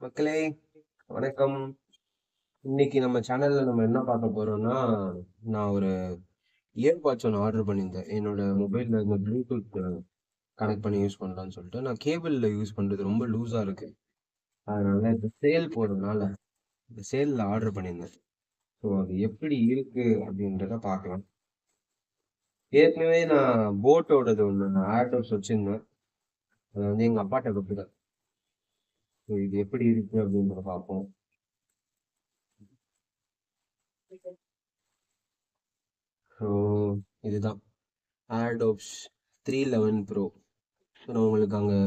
மக்களே, வணக்கம். இன்னைக்கு நம்ம சேனல்ல நம்ம என்ன பார்க்க போறோம்னா, நான் ஒரு இயர்பாட்ஸ் ஒன்று ஆர்டர் பண்ணியிருந்தேன். என்னோட மொபைல்ல இந்த ப்ளூடூத் கனெக்ட் பண்ணி யூஸ் பண்ணலாம்னு சொல்லிட்டு, நான் கேபிள்ல யூஸ் பண்றது ரொம்ப லூஸா இருக்கு. அதனால இந்த சேல் போறதுனால இந்த சேல்ல ஆர்டர் பண்ணியிருந்தேன். ஸோ அது எப்படி இருக்கு அப்படின்றத பார்க்கலாம். ஏற்கனவே நான் போட்டோடது ஒன்று நான் ஏர்டோஸ் வச்சிருந்தேன். அதை வந்து எங்க அப்பாட்ட கொடுத்துட்டேன். ஸோ இது எப்படி இருக்கு அப்படின்றத பார்ப்போம். ஸோ இதுதான் ஏர்டோப்ஸ் 311 ப்ரோ. நான் உங்களுக்கு அங்கே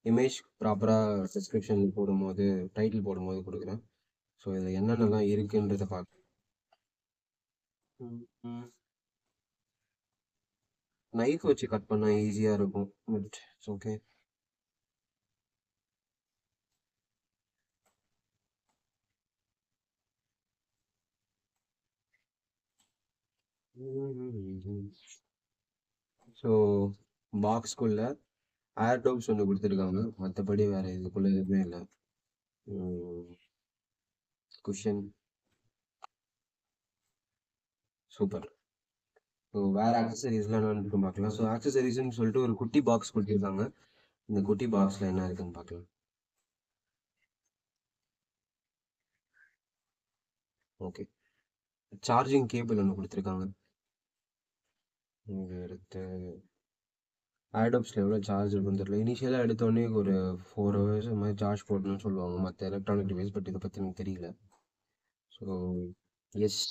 இமேஜ் ப்ராப்பராக டிஸ்கிரிப்ஷன் போடும்போது டைட்டில் போடும்போது கொடுக்குறேன். ஸோ இதில் என்னென்னலாம் இருக்குன்றதை பார்க்க நைஃப் வச்சு கட் பண்ணால் ஈஸியாக இருக்கும், பட் இட்ஸ் ஓகே. ஸோ பாக்ஸ்குள்ள ஏர்டோப்ஸ் ஒன்று கொடுத்துருக்காங்க, மற்றபடி வேறு இதுக்குள்ளே எதுவுமே இல்லை. Cushion super. ஸோ வேறு ஆக்சசரிஸ்லாம் என்னன்னு இருக்கும் பார்க்கலாம். ஸோ ஆக்சசரிஸ்ன்னு சொல்லிட்டு ஒரு குட்டி பாக்ஸ் கொடுத்துருக்காங்க. இந்த குட்டி பாக்ஸில் என்ன இருக்குன்னு பார்க்கலாம். ஓகே, சார்ஜிங் கேபிள் ஒன்று கொடுத்துருக்காங்க. இது எடுத்து ஏர்டோப்ஸில் எவ்வளோ சார்ஜ் இருக்குன்னு தெரியல. இனிஷியலாக எடுத்தோடனே ஒரு 4 ஹவர்ஸ் அது மாதிரி சார்ஜ் போடணும்னு சொல்லுவாங்க மற்ற எலக்ட்ரானிக் டிவைஸ், பட் இதை பற்றி எனக்கு தெரியல. ஸோ எஸ்,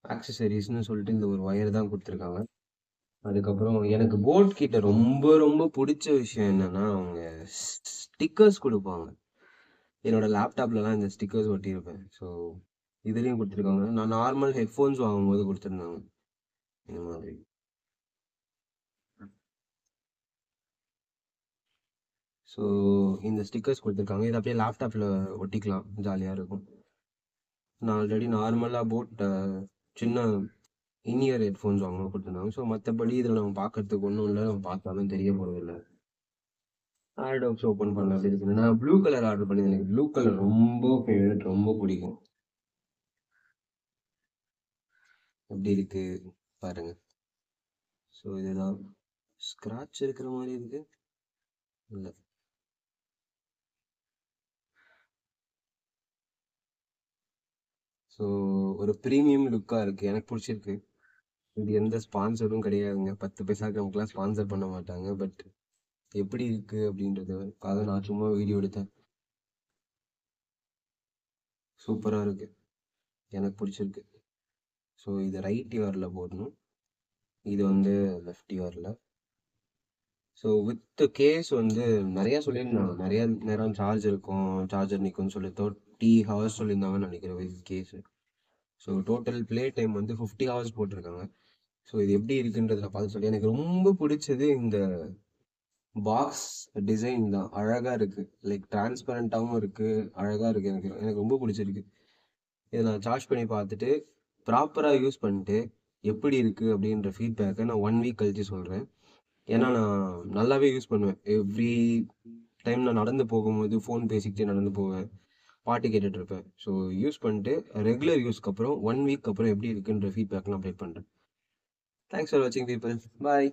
ஆக்சசரிஸ்னு சொல்லிட்டு இந்த ஒரு ஒயர் தான் கொடுத்துருக்காங்க. அதுக்கப்புறம் எனக்கு போட் கிட்ட ரொம்ப ரொம்ப பிடிச்ச விஷயம் என்னன்னா, அவங்க ஸ்டிக்கர்ஸ் கொடுப்பாங்க. என்னோட லேப்டாப்லலாம் இந்த ஸ்டிக்கர்ஸ் ஒட்டியிருப்பேன். ஸோ இதுலேயும் கொடுத்துருக்காங்க. நான் நார்மல் ஹெட்ஃபோன்ஸ் வாங்கும்போது கொடுத்துருந்தாங்க இந்த மாதிரி. ஸோ இந்த ஸ்டிக்கர்ஸ் கொடுத்துருக்காங்க. இது அப்படியே லேப்டாப்பில் ஒட்டிக்கலாம், ஜாலியாக இருக்கும். நான் ஆல்ரெடி நார்மலாக போட் சின்ன இன்இயர் ஹெட்ஃபோன்ஸ் வாங்கணும் கொடுத்துருந்தாங்க. ஸோ மற்றபடி இதில் நம்ம பார்க்கறதுக்கு ஒன்றும் இல்லை, நம்ம பார்த்தாலும் தெரிய போகிறதில்ல. ஏர்டோப்ஸ் ஓப்பன் பண்ணல அப்படி இருக்குது. நான் ப்ளூ கலர் ஆர்டர் பண்ணியிருந்தேன். எனக்கு ப்ளூ கலர் ரொம்ப ஃபேவரட், ரொம்ப பிடிக்கும். எப்படி இருக்கு பாருங்க. ஸோ இதுதான் ஸ்க்ராட்ச் இருக்கிற மாதிரி இருக்கு, இல்லை. ஸோ ஒரு ப்ரீமியம் லுக்காக இருக்குது, எனக்கு பிடிச்சிருக்கு. இது எந்த ஸ்பான்சரும் கிடையாதுங்க, 10 பைசாக்கு நமக்குலாம் ஸ்பான்சர் பண்ண மாட்டாங்க. பட் எப்படி இருக்குது அப்படின்றதுக்காக நான் சும்மா வீடியோ எடுத்தேன். சூப்பராக இருக்குது, எனக்கு பிடிச்சிருக்கு. ஸோ இது ரைட் இயரில் போடணும், இது வந்து லெஃப்ட் இயரில். ஸோ வித் கேஸ் வந்து நிறையா சொல்லியிருந்தாங்க, நிறைய நேரம் சார்ஜ் இருக்கும், சார்ஜர் நிற்கும்னு சொல்லி 30 ஹவர்ஸ் சொல்லியிருந்தாங்கன்னு நினைக்கிறேன் with case. So total play time வந்து 50 ஹவர்ஸ் போட்டிருக்காங்க. ஸோ இது எப்படி இருக்குன்றத பார்த்து சொல்லி எனக்கு ரொம்ப பிடிச்சது இந்த பாக்ஸ் டிசைன் தான். அழகாக இருக்குது, லைக் டிரான்ஸ்பரண்ட்டாகவும் இருக்குது, அழகாக இருக்குது. எனக்கு எனக்கு ரொம்ப பிடிச்சிருக்கு. இதை நான் சார்ஜ் பண்ணி பார்த்துட்டு ப்ராப்பராக யூஸ் பண்ணிட்டு எப்படி இருக்குது அப்படின்ற ஃபீட்பேக்கை நான் 1 வீக் கழித்து சொல்கிறேன். ஏன்னா நான் நல்லாவே யூஸ் பண்ணுவேன். எவ்ரி டைம் நான் நடந்து போகும்போது ஃபோன் பேசிக்கிட்டே நடந்து போவேன், பாட்டு கேட்டுட்டு இருப்பேன். ஸோ யூஸ் பண்ணிட்டு ரெகுலர் யூஸ்க்கு அப்புறம் 1 வீக் அப்புறம் எப்படி இருக்குன்ற ஃபீட்பேக் நான் அப்டேட் பண்ணுறேன். தேங்க்ஸ் ஃபார் வாட்சிங் பீப்புள். பாய்.